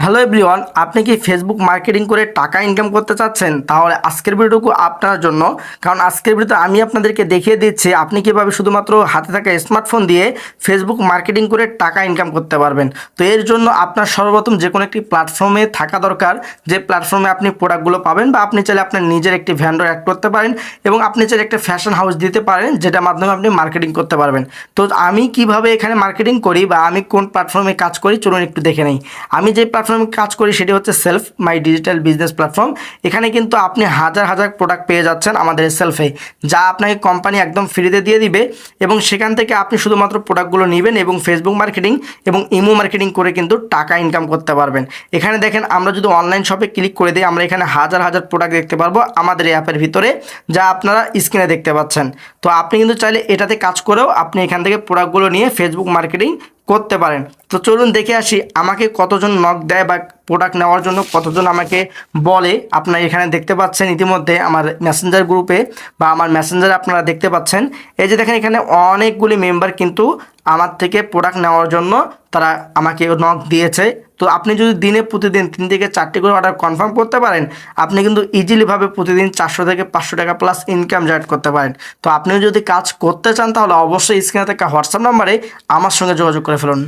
Hello everyone, আপনি কি Facebook marketing করে টাকা ইনকাম করতে চাচ্ছেন? তাহলে আজকের ভিডিওটুকু আপনার জন্য। কারণ আজকের ভিডিওতে আমি আপনাদেরকে দেখিয়ে দিচ্ছি আপনি কীভাবে শুধুমাত্র হাতে থাকা স্মার্টফোন দিয়ে ফেসবুক মার্কেটিং করে টাকা ইনকাম করতে পারবেন। তো এর জন্য আপনার সর্বপ্রথম যে কোনো একটি প্ল্যাটফর্মে থাকা দরকার, যে প্ল্যাটফর্মে আপনি প্রোডাক্টগুলো পাবেন, বা আপনি চাইলে আপনার নিজের একটি ভ্যান্ডর অ্যাড করতে পারেন এবং আপনি চাইলে একটা ফ্যাশন হাউস দিতে পারেন, যেটার মাধ্যমে আপনি মার্কেটিং করতে পারবেন। তো আমি কিভাবে এখানে মার্কেটিং করি বা আমি কোন প্ল্যাটফর্মে কাজ করি চলুন একটু দেখে নেই। আমি যে প্ল্যাটফর্মে কাজ করি সেটি হচ্ছে সেলফ মাই ডিজিটাল বিজনেস প্ল্যাটফর্ম। এখানে কিন্তু আপনি হাজার হাজার প্রোডাক্ট পেয়ে যাচ্ছেন আমাদের সেলফে, যা আপনাকে কোম্পানি একদম ফ্রিতে দিয়ে দিবে এবং সেখান থেকে আপনি শুধুমাত্র প্রোডাক্টগুলো নেবেন এবং ফেসবুক মার্কেটিং এবং ইমো মার্কেটিং করে কিন্তু টাকা ইনকাম করতে পারবেন। এখানে দেখেন, আমরা যদি অনলাইন শপে ক্লিক করে দিই আমরা এখানে হাজার হাজার প্রোডাক্ট দেখতে পারবো আমাদের এই অ্যাপের ভিতরে, যা আপনারা স্ক্রিনে দেখতে পাচ্ছেন। তো আপনি কিন্তু চাইলে এটাতে কাজ করেও আপনি এখান থেকে প্রোডাক্টগুলো নিয়ে ফেসবুক মার্কেটিং করতে পারেন। তো চলুন দেখে আসি আমাকে কতজন নক দেয় বা প্রোডাক্ট নেওয়ার জন্য কতজন আমাকে বলে। আপনারা এখানে দেখতে পাচ্ছেন ইতিমধ্যে আমার মেসেঞ্জার গ্রুপে বা আমার মেসেঞ্জারে আপনারা দেখতে পাচ্ছেন, এই যে দেখেন এখানে অনেকগুলি মেম্বার কিন্তু আমার থেকে প্রোডাক্ট নেওয়ার জন্য তারা আমাকে নক দিয়েছে। তো আপনি যদি দিনে প্রতিদিন 3 থেকে 4টি করে অর্ডার কনফার্ম করতে পারেন, আপনি কিন্তু ইজিলিভাবে প্রতিদিন 400 থেকে 500 টাকা প্লাস ইনকাম জেনারেট করতে পারেন। তো আপনিও যদি কাজ করতে চান তাহলে অবশ্যই স্ক্রিনে থাকা হোয়াটসঅ্যাপ নাম্বারে আমার সঙ্গে যোগাযোগ করে ফেলুন।